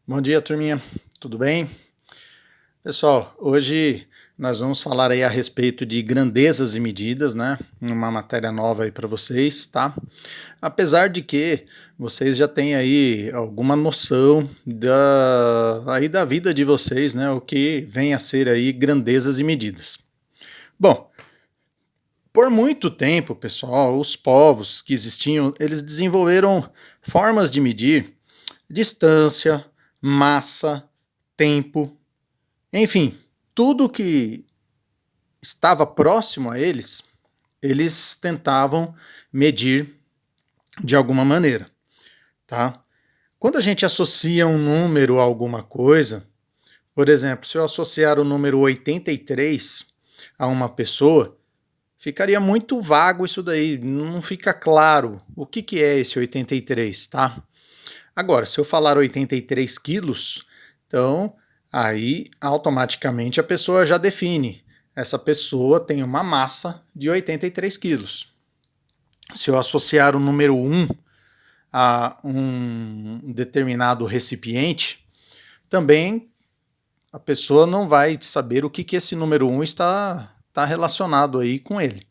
Bom dia, turminha. Tudo bem? Pessoal, hoje nós vamos falar aí a respeito de grandezas e medidas, né? Uma matéria nova aí para vocês, tá? Apesar de que vocês já têm aí alguma noção da vida de vocês, né? O que vem a ser aí grandezas e medidas. Bom, por muito tempo, pessoal, os povos que existiam, eles desenvolveram formas de medir distância, massa, tempo. Enfim, tudo que estava próximo a eles, eles tentavam medir de alguma maneira, tá? Quando a gente associa um número a alguma coisa, por exemplo, se eu associar o número 83 a uma pessoa, ficaria muito vago isso daí, não fica claro o que é esse 83, tá? Agora, se eu falar 83 quilos, então aí automaticamente a pessoa já define. Essa pessoa tem uma massa de 83 quilos. Se eu associar o número 1 a um determinado recipiente, também a pessoa não vai saber o que esse número 1 está relacionado aí com ele.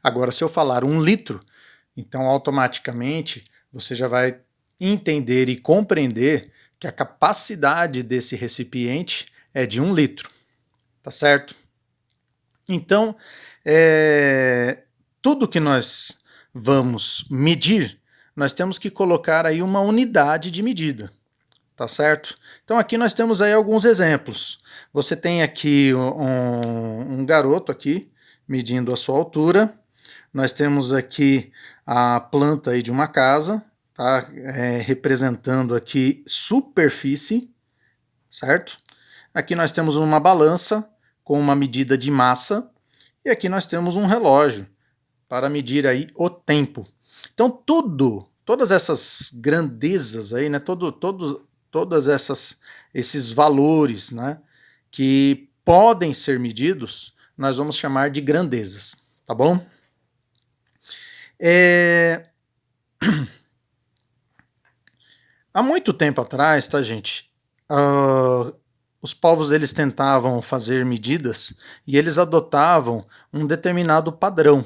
Agora, se eu falar 1 litro, então automaticamente você já vai entender e compreender que a capacidade desse recipiente é de 1 litro, tá certo? Então, tudo que nós vamos medir, nós temos que colocar aí uma unidade de medida, tá certo? Então aqui nós temos aí alguns exemplos. Você tem aqui um garoto aqui medindo a sua altura. Nós temos aqui a planta aí de uma casa, tá? Representando aqui superfície, certo? Aqui nós temos uma balança com uma medida de massa e aqui nós temos um relógio para medir aí o tempo. Então todas essas grandezas aí, né? Todas esses valores, né? Que podem ser medidos, nós vamos chamar de grandezas, tá bom? Há muito tempo atrás, tá, gente? Os povos eles tentavam fazer medidas e eles adotavam um determinado padrão,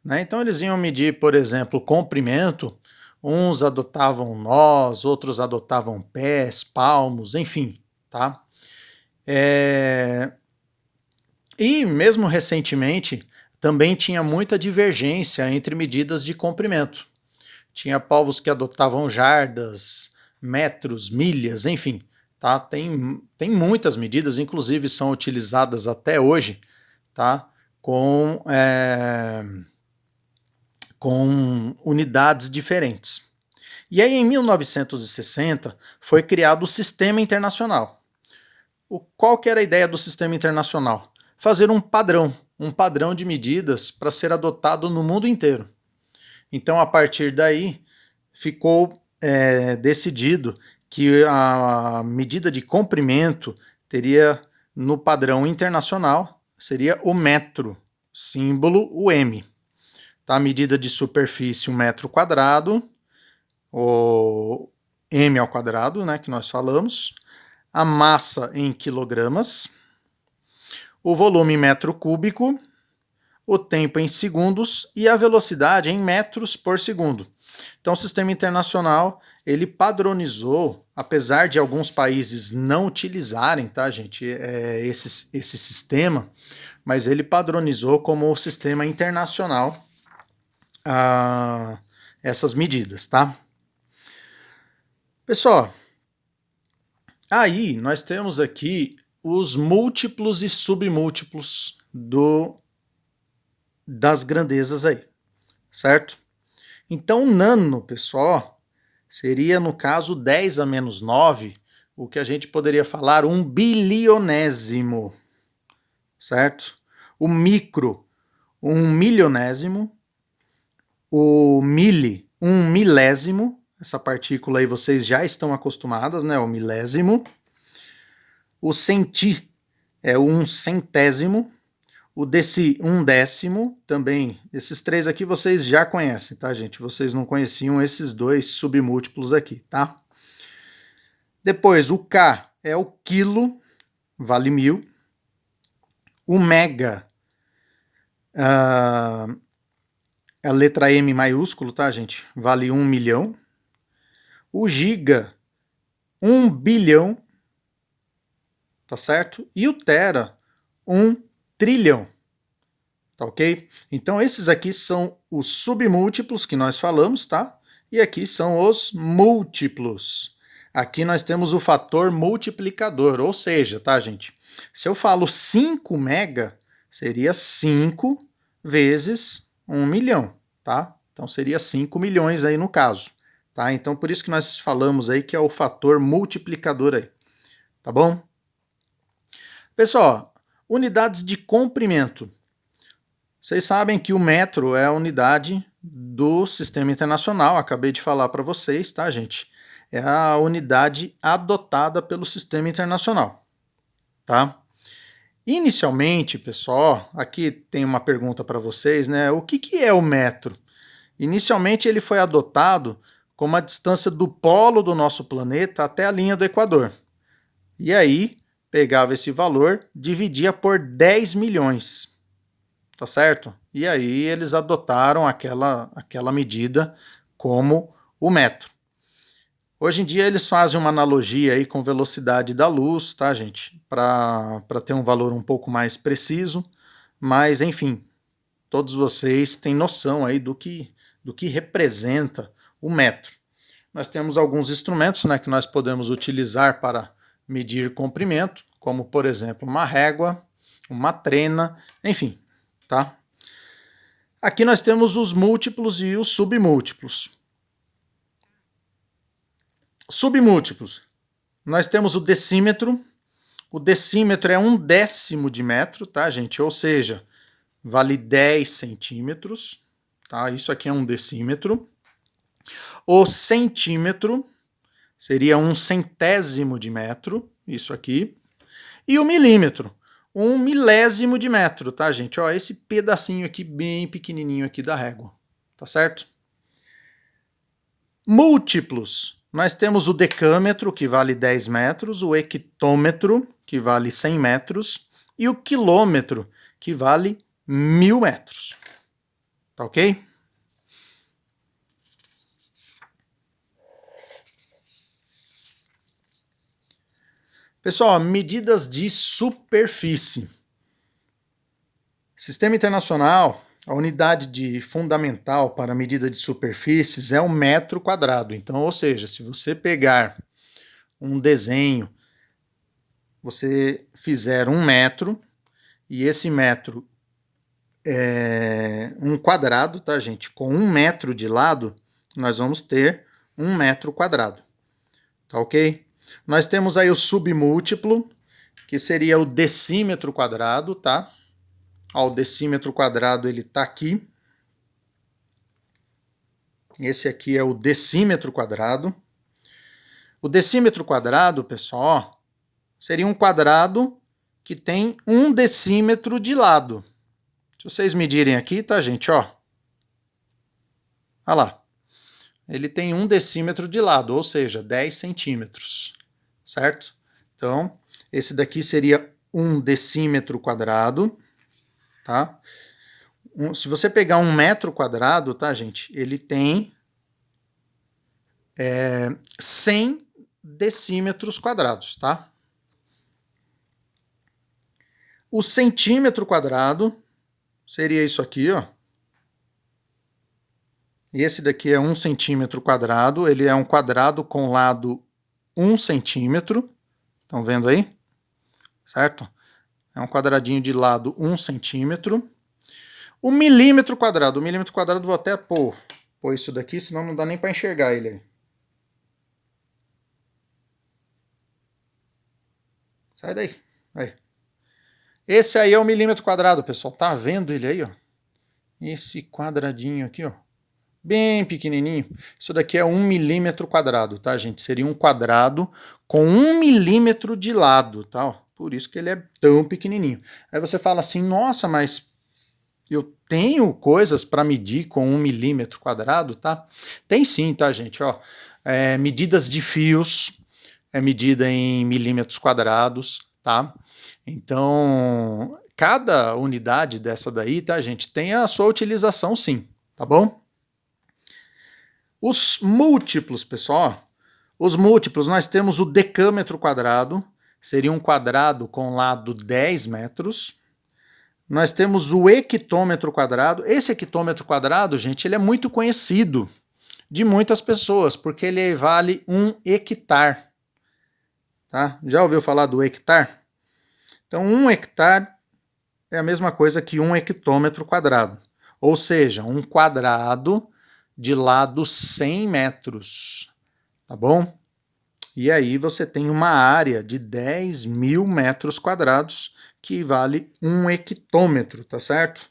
né? Então eles iam medir, por exemplo, comprimento. Uns adotavam nós, outros adotavam pés, palmos, enfim, tá? E mesmo recentemente também tinha muita divergência entre medidas de comprimento. Tinha povos que adotavam jardas, metros, milhas, enfim. Tá? Tem muitas medidas, inclusive são utilizadas até hoje, tá? Com unidades diferentes. E aí, em 1960, foi criado o Sistema Internacional. Qual que era a ideia do Sistema Internacional? Fazer um padrão de medidas para ser adotado no mundo inteiro. Então, a partir daí, ficou decidido que a medida de comprimento teria no padrão internacional, seria o metro, símbolo o M. Tá? A medida de superfície, 1 metro quadrado, o M ao quadrado, né, que nós falamos, a massa em quilogramas, o volume em metro cúbico, o tempo em segundos e a velocidade em metros por segundo. Então, o sistema internacional ele padronizou, apesar de alguns países não utilizarem, tá, gente, esse sistema, mas ele padronizou como o sistema internacional essas medidas, tá? Pessoal, aí nós temos aqui os múltiplos e submúltiplos das grandezas aí, certo? Então, nano, pessoal, seria, no caso, 10 a menos 9, o que a gente poderia falar 1 bilionésimo, certo? O micro, 1 milionésimo. O mili, 1 milésimo. Essa partícula aí vocês já estão acostumadas, né? O milésimo. O centi é 1 centésimo. O deci, 1 décimo, também. Esses três aqui vocês já conhecem, tá, gente? Vocês não conheciam esses dois submúltiplos aqui, tá? Depois, o K é o quilo, vale 1000. O mega, a letra M maiúsculo, tá, gente? Vale 1 milhão. O giga, 1 bilhão, tá certo? E o tera, 1 trilhão, tá ok? Então esses aqui são os submúltiplos que nós falamos, tá? E aqui são os múltiplos. Aqui nós temos o fator multiplicador, ou seja, tá, gente? Se eu falo 5 mega, seria 5 vezes 1 milhão, tá? Então seria 5 milhões aí no caso, tá? Então por isso que nós falamos aí que é o fator multiplicador aí, tá bom? Pessoal, unidades de comprimento. Vocês sabem que o metro é a unidade do Sistema Internacional, acabei de falar para vocês, tá, gente? É a unidade adotada pelo Sistema Internacional, tá? Inicialmente, pessoal, aqui tem uma pergunta para vocês, né? O que é o metro? Inicialmente ele foi adotado como a distância do polo do nosso planeta até a linha do Equador. E aí, pegava esse valor, dividia por 10 milhões, tá certo? E aí eles adotaram aquela medida como o metro. Hoje em dia eles fazem uma analogia aí com velocidade da luz, tá, gente? Para ter um valor um pouco mais preciso, mas enfim, todos vocês têm noção aí do que representa o metro. Nós temos alguns instrumentos, né, que nós podemos utilizar para medir comprimento, como por exemplo uma régua, uma trena, enfim, tá? Aqui nós temos os múltiplos e os submúltiplos. Submúltiplos. Nós temos o decímetro. O decímetro é 1/10 de metro, tá, gente? Ou seja, vale 10 centímetros, tá? Isso aqui é um decímetro. O centímetro seria 1/100º de metro, isso aqui. E o milímetro, 1 milésimo de metro, tá, gente? Ó, esse pedacinho aqui bem pequenininho aqui da régua, tá certo? Múltiplos. Nós temos o decâmetro, que vale 10 metros, o hectômetro, que vale 100 metros, e o quilômetro, que vale 1000 metros. Tá ok? Pessoal, medidas de superfície. Sistema Internacional, a unidade fundamental para a medida de superfícies é o metro quadrado. Então, ou seja, se você pegar um desenho, você fizer 1 metro, e esse metro é um quadrado, tá, gente? Com 1 metro de lado, nós vamos ter 1 metro quadrado. Tá ok? Nós temos aí o submúltiplo, que seria o decímetro quadrado, tá? Ó, o decímetro quadrado ele tá aqui. Esse aqui é o decímetro quadrado. O decímetro quadrado, pessoal, ó, seria um quadrado que tem 1 decímetro de lado. Se vocês medirem aqui, tá, gente, ó. Olha lá. Ele tem 1 decímetro de lado, ou seja, 10 centímetros, certo? Então, esse daqui seria 1 decímetro quadrado, tá? Se você pegar 1 metro quadrado, tá, gente, ele tem 100 decímetros quadrados, tá? O centímetro quadrado seria isso aqui, ó. E esse daqui é 1 centímetro quadrado, ele é um quadrado com lado 1 centímetro. Estão vendo aí? Certo? É um quadradinho de lado 1 centímetro. O milímetro quadrado vou até pôr isso daqui, senão não dá nem para enxergar ele aí. Sai daí. Aí. Esse aí é o milímetro quadrado, pessoal. Tá vendo ele aí, ó? Esse quadradinho aqui, ó. Bem pequenininho. Isso daqui é 1 milímetro quadrado, tá, gente? Seria um quadrado com 1 milímetro de lado, tá? Por isso que ele é tão pequenininho. Aí você fala assim, nossa, mas eu tenho coisas para medir com 1 milímetro quadrado, tá? Tem sim, tá, gente? Ó, medidas de fios, é medida em milímetros quadrados, tá? Então, cada unidade dessa daí, tá, gente, tem a sua utilização sim, tá bom? Os múltiplos, pessoal, os múltiplos, nós temos o decâmetro quadrado, seria um quadrado com lado 10 metros. Nós temos o hectômetro quadrado. Esse hectômetro quadrado, gente, ele é muito conhecido de muitas pessoas, porque ele vale 1 hectare. Tá? Já ouviu falar do hectare? Então, 1 hectare é a mesma coisa que 1 hectômetro quadrado. Ou seja, um quadrado de lado 100 metros. Tá bom? E aí você tem uma área de 10 mil metros quadrados, que vale 1 hectômetro, tá certo?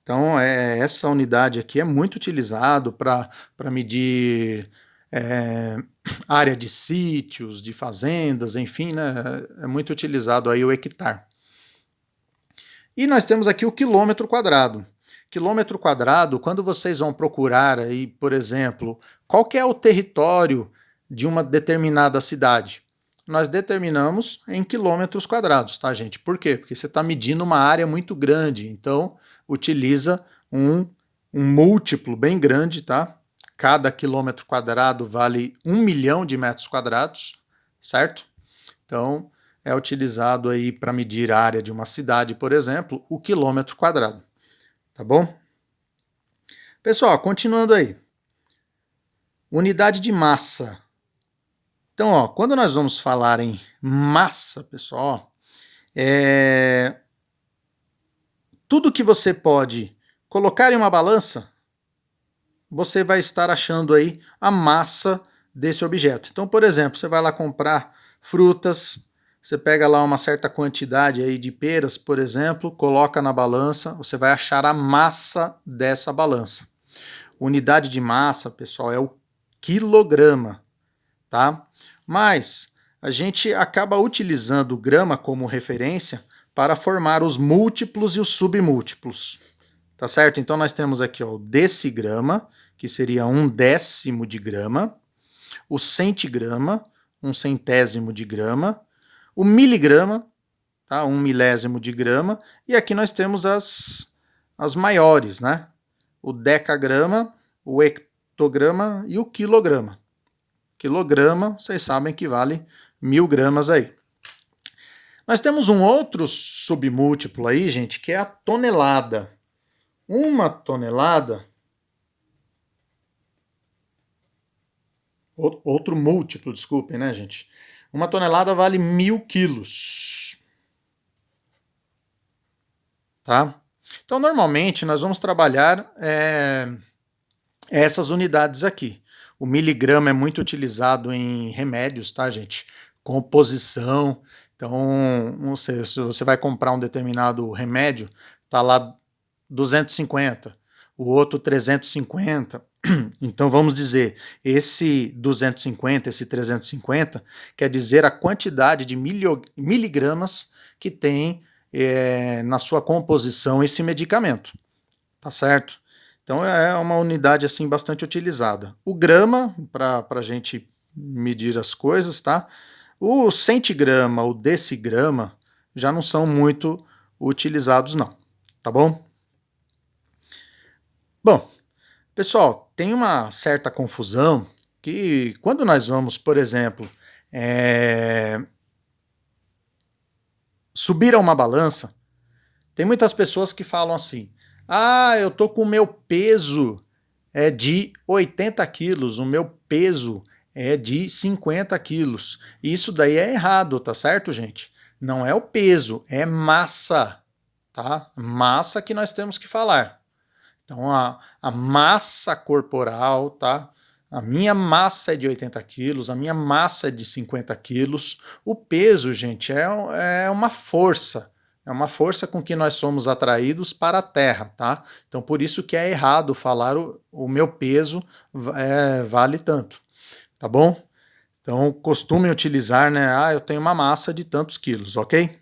Então, essa unidade aqui é muito utilizado para medir área de sítios, de fazendas, enfim, né? É muito utilizado aí o hectare. E nós temos aqui o quilômetro quadrado. Quilômetro quadrado, quando vocês vão procurar aí, por exemplo, qual que é o território de uma determinada cidade, nós determinamos em quilômetros quadrados, tá, gente? Por quê? Porque você está medindo uma área muito grande, então utiliza um múltiplo bem grande, tá? Cada quilômetro quadrado vale 1 milhão de metros quadrados, certo? Então, é utilizado aí para medir a área de uma cidade, por exemplo, o quilômetro quadrado, tá bom? Pessoal, continuando aí. Unidade de massa. Então, ó, quando nós vamos falar em massa, pessoal, tudo que você pode colocar em uma balança, você vai estar achando aí a massa desse objeto. Então, por exemplo, você vai lá comprar frutas, você pega lá uma certa quantidade aí de peras, por exemplo, coloca na balança, você vai achar a massa dessa balança. Unidade de massa, pessoal, é o quilograma, tá? Mas a gente acaba utilizando o grama como referência para formar os múltiplos e os submúltiplos, tá certo? Então nós temos aqui ó, o decigrama, que seria 1/10 de grama, o centigrama, 1/100 de grama, o miligrama, tá? 1 milésimo de grama, e aqui nós temos as maiores, né? O decagrama, o hectograma e o quilograma. Quilograma, vocês sabem que vale 1000 gramas aí. Nós temos um outro submúltiplo aí, gente, que é a tonelada. Uma tonelada... Outro múltiplo, desculpem, né, gente? Uma tonelada vale 1000 quilos. Tá? Então, normalmente, nós vamos trabalhar essas unidades aqui. O miligrama é muito utilizado em remédios, tá, gente? Composição. Então, se você vai comprar um determinado remédio, tá lá 250, o outro 350. Então, vamos dizer, esse 250, esse 350, quer dizer a quantidade de miligramas que tem na sua composição esse medicamento. Tá certo? Então é uma unidade assim bastante utilizada. O grama, para a gente medir as coisas, tá? O centigrama, o decigrama, já não são muito utilizados não, tá bom? Bom, pessoal, tem uma certa confusão que quando nós vamos, por exemplo, subir a uma balança, tem muitas pessoas que falam assim, ah, eu tô com o meu peso de 80 quilos, o meu peso é de 50 quilos. Isso daí é errado, tá certo, gente? Não é o peso, é massa, tá? Massa que nós temos que falar. Então, a massa corporal, tá? A minha massa é de 80 quilos, a minha massa é de 50 quilos. O peso, gente, é uma força. É uma força com que nós somos atraídos para a Terra, tá? Então, por isso que é errado falar o meu peso vale tanto, tá bom? Então, costumem utilizar, né? Ah, eu tenho uma massa de tantos quilos, ok?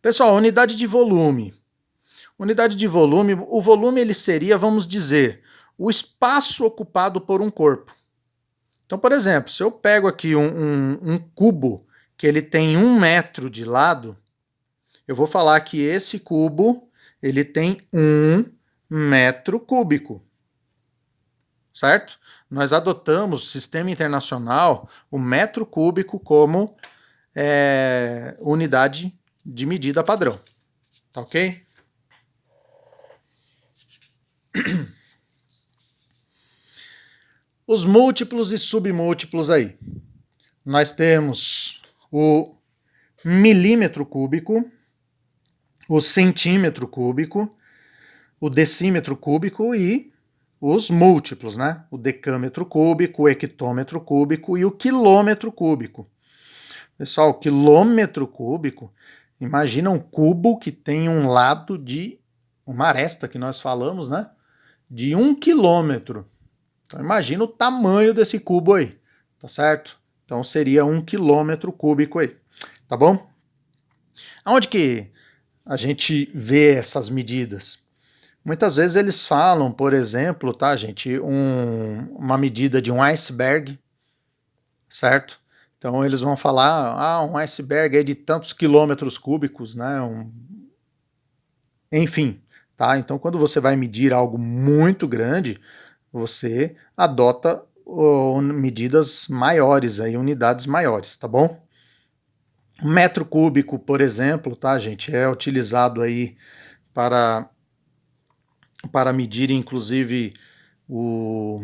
Pessoal, unidade de volume. Unidade de volume, o volume ele seria, vamos dizer, o espaço ocupado por um corpo. Então, por exemplo, se eu pego aqui um cubo que ele tem 1 metro de lado, eu vou falar que esse cubo ele tem 1 metro cúbico, certo? Nós adotamos o sistema internacional, o metro cúbico como unidade de medida padrão, tá ok? Os múltiplos e submúltiplos aí. Nós temos o milímetro cúbico, o centímetro cúbico, o decímetro cúbico e os múltiplos, né? O decâmetro cúbico, o hectômetro cúbico e o quilômetro cúbico. Pessoal, o quilômetro cúbico, imagina um cubo que tem um lado de uma aresta que nós falamos, né? De 1 quilômetro. Então imagina o tamanho desse cubo aí, tá certo? Então seria 1 quilômetro cúbico aí, tá bom? Aonde que a gente vê essas medidas? Muitas vezes eles falam, por exemplo, tá, gente, uma medida de um iceberg, certo? Então eles vão falar, um iceberg é de tantos quilômetros cúbicos, né? Enfim, tá? Então quando você vai medir algo muito grande, você adota medidas maiores, aí, unidades maiores, tá bom? O metro cúbico, por exemplo, tá, gente, é utilizado aí para medir, inclusive, o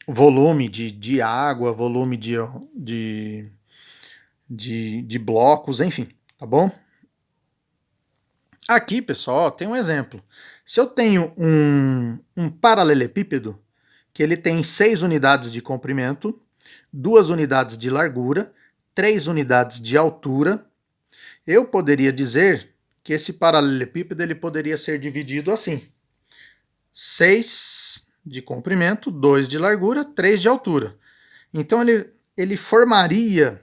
volume de água, volume de blocos, enfim, tá bom? Aqui, pessoal, tem um exemplo. Se eu tenho um paralelepípedo, que ele tem 6 unidades de comprimento, 2 unidades de largura, 3 unidades de altura, eu poderia dizer que esse paralelepípedo ele poderia ser dividido assim: 6 de comprimento, 2 de largura, 3 de altura. Então ele formaria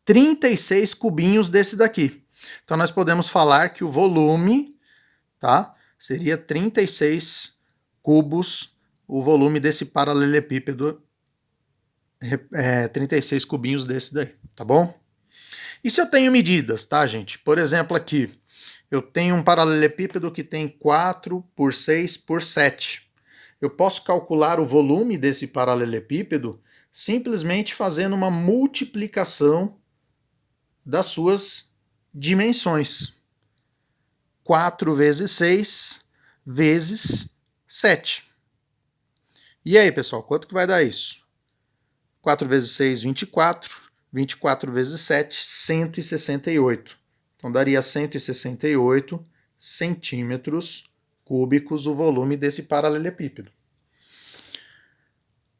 36 cubinhos desse daqui. Então nós podemos falar que o volume, tá, seria 36 cubos, o volume desse paralelepípedo, 36 cubinhos desse daí, tá bom? E se eu tenho medidas, tá, gente? Por exemplo, aqui, eu tenho um paralelepípedo que tem 4 por 6 por 7. Eu posso calcular o volume desse paralelepípedo simplesmente fazendo uma multiplicação das suas dimensões. 4 vezes 6 vezes 7. E aí, pessoal, quanto que vai dar isso? 4 vezes 6, 24. 24 vezes 7, 168. Então daria 168 centímetros cúbicos o volume desse paralelepípedo.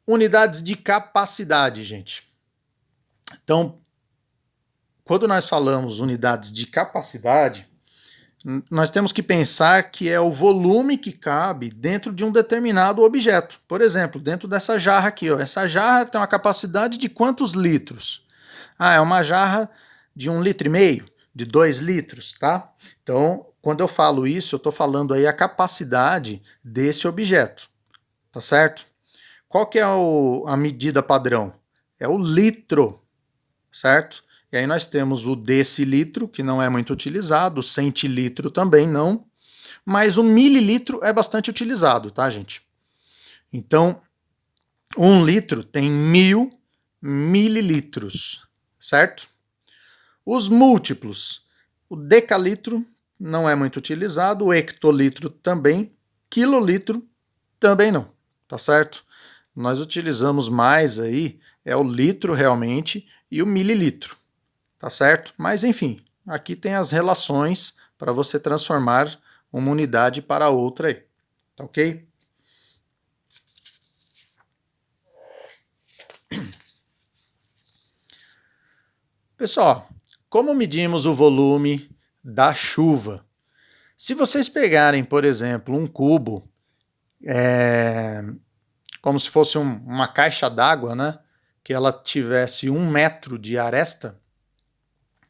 Unidades de capacidade, gente. Então, quando nós falamos unidades de capacidade, nós temos que pensar que é o volume que cabe dentro de um determinado objeto. Por exemplo, dentro dessa jarra aqui, ó. Essa jarra tem uma capacidade de quantos litros? É uma jarra de 1,5 litro, de 2 litros, tá? Então, quando eu falo isso, eu estou falando aí a capacidade desse objeto, tá certo? Qual que é a medida padrão? É o litro, certo? E aí nós temos o decilitro, que não é muito utilizado, o centilitro também não, mas o mililitro é bastante utilizado, tá, gente? Então, 1 litro tem 1000 mililitros, certo? Os múltiplos, o decalitro não é muito utilizado, o hectolitro também, quilolitro também não, tá certo? Nós utilizamos mais aí, é o litro realmente e o mililitro, tá certo? Mas enfim, aqui tem as relações para você transformar uma unidade para outra aí, tá ok? Pessoal, como medimos o volume da chuva? Se vocês pegarem, por exemplo, um cubo, como se fosse uma caixa d'água, né? Que ela tivesse 1 metro de aresta,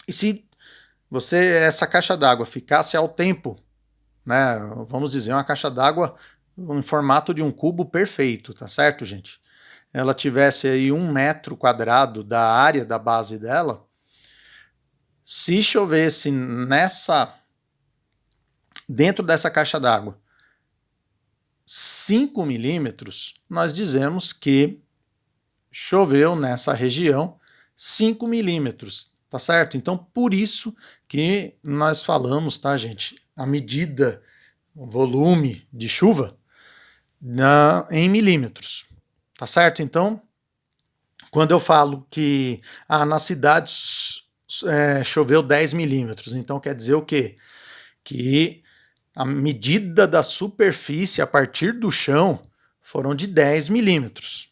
e se essa caixa d'água ficasse ao tempo, né? Vamos dizer, uma caixa d'água em formato de um cubo perfeito, tá certo, gente? ela tivesse aí 1 metro quadrado da área da base dela, se chovesse dentro dessa caixa d'água 5 milímetros, nós dizemos que choveu nessa região 5 milímetros, tá certo? Então, por isso que nós falamos, tá, gente? A medida, o volume de chuva em milímetros, tá certo? Então, quando eu falo que na cidade choveu 10 milímetros, então quer dizer o quê? Que a medida da superfície a partir do chão foram de 10 milímetros.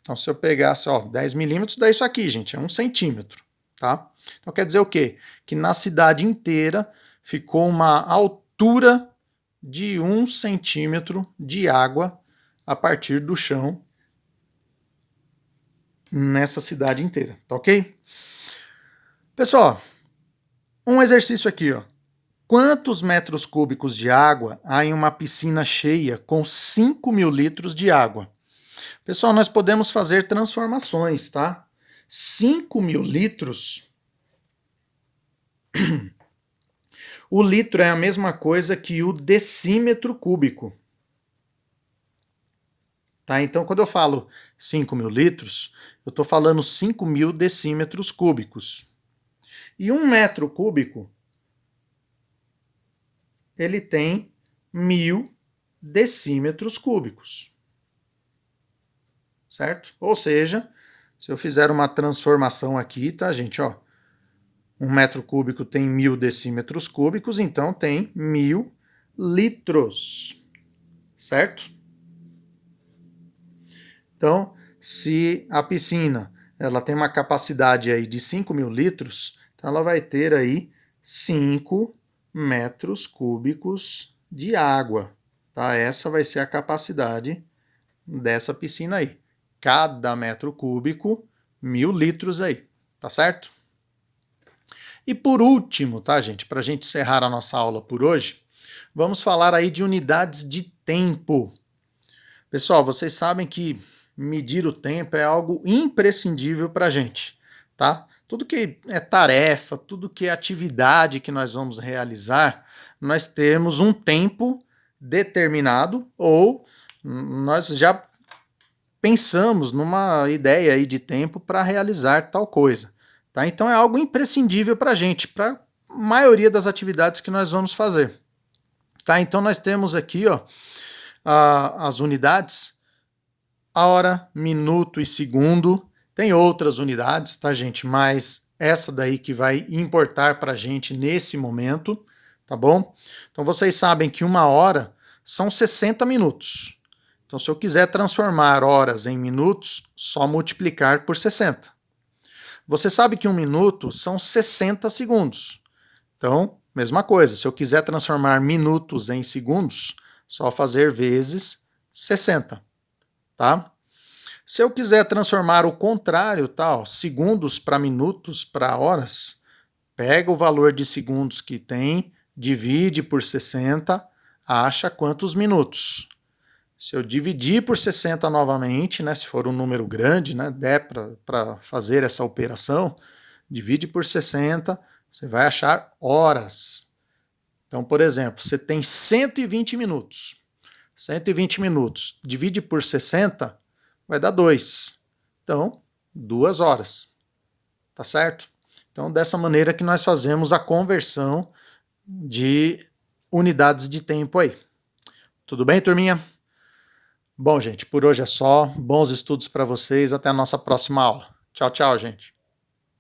Então, se eu pegasse 10 milímetros, dá isso aqui, gente, é 1 centímetro, tá? Então, quer dizer o quê? Que na cidade inteira ficou uma altura de 1 centímetro de água a partir do chão nessa cidade inteira, tá ok? Pessoal, um exercício aqui, ó. Quantos metros cúbicos de água há em uma piscina cheia com 5.000 litros de água? Pessoal, nós podemos fazer transformações, tá? 5.000 litros. O litro é a mesma coisa que o decímetro cúbico. Tá? Então, quando eu falo 5.000 litros, eu estou falando 5.000 decímetros cúbicos. E 1 metro cúbico, ele tem 1.000 decímetros cúbicos. Certo? Ou seja, se eu fizer uma transformação aqui, tá, gente? 1 metro cúbico tem 1.000 decímetros cúbicos, então tem 1.000 litros. Certo? Então, se a piscina ela tem uma capacidade aí de 5.000 litros, então ela vai ter aí 5 metros cúbicos de água. Tá? Essa vai ser a capacidade dessa piscina aí. Cada metro cúbico, 1.000 litros aí. Tá certo? E por último, tá, gente? Para a gente encerrar a nossa aula por hoje, vamos falar aí de unidades de tempo. Pessoal, vocês sabem que medir o tempo é algo imprescindível para a gente, tá? Tudo que é tarefa, tudo que é atividade que nós vamos realizar, nós temos um tempo determinado ou nós já pensamos numa ideia aí de tempo para realizar tal coisa, tá? Então é algo imprescindível para a gente, para a maioria das atividades que nós vamos fazer, tá? Então nós temos aqui, as unidades, a hora, minuto e segundo. Tem outras unidades, tá, gente? Mas essa daí que vai importar para a gente nesse momento, tá bom? Então vocês sabem que 1 hora são 60 minutos. Então, se eu quiser transformar horas em minutos, só multiplicar por 60. Você sabe que 1 minuto são 60 segundos. Então, mesma coisa, se eu quiser transformar minutos em segundos, só fazer vezes 60. Tá? Se eu quiser transformar o contrário, tal, segundos para minutos para horas, pega o valor de segundos que tem, divide por 60, acha quantos minutos. Se eu dividir por 60 novamente, né, se for um número grande, né, der para fazer essa operação, divide por 60, você vai achar horas. Então, por exemplo, você tem 120 minutos. 120 minutos, divide por 60, vai dar 2. Então, 2 horas. Tá certo? Então, dessa maneira que nós fazemos a conversão de unidades de tempo aí. Tudo bem, turminha? Bom, gente, por hoje é só. Bons estudos para vocês. Até a nossa próxima aula. Tchau, tchau, gente.